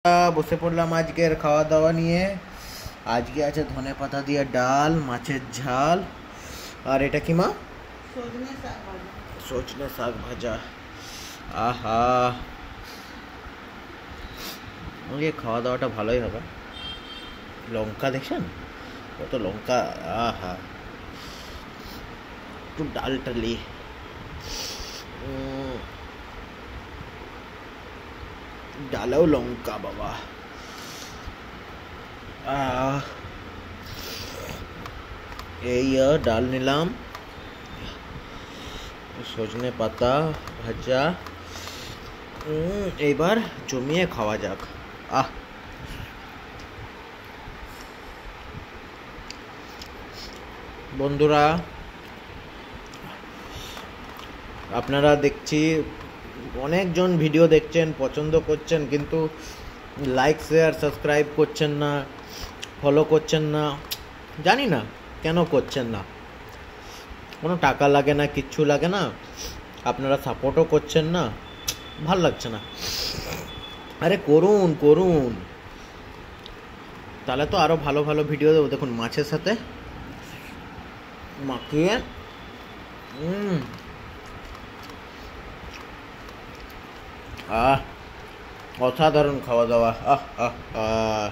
বসে পড়লাম আজকের খাওয়া দাওয়া নিয়ে। আজকে আছে ধনেপাতা দিয়ে ডাল, মাছের ঝাল, আর এটা কি মা? সজনে শাক ভাজা। আহা, আজকে খাওয়া দাওয়াটা ভালোই হবে। লঙ্কা দেখছেন কত লঙ্কা? আহা, একটু ডালটা লি। ডালেও লঙ্কা বাবা। এই ডাল নিলাম, সজনে পাতা ভাজা। এইবার জমিয়ে খাওয়া যাক। বন্ধুরা, আপনারা দেখছি অনেকজন ভিডিও দেখছেন, পছন্দ করছেন, কিন্তু লাইক শেয়ার সাবস্ক্রাইব করছেন না, ফলো করছেন না। জানি না কেন করছেন না। কোনো টাকা লাগে না, কিচ্ছু লাগে না, আপনারা সাপোর্টও করছেন না, ভাল লাগছে না। আরে করুন করুন, তাহলে তো আরও ভালো ভালো ভিডিও দেবো। দেখুন মাছের সাথে মাখিয়ে অসাধারণ খাওয়া দাওয়া। আহ আহ আহ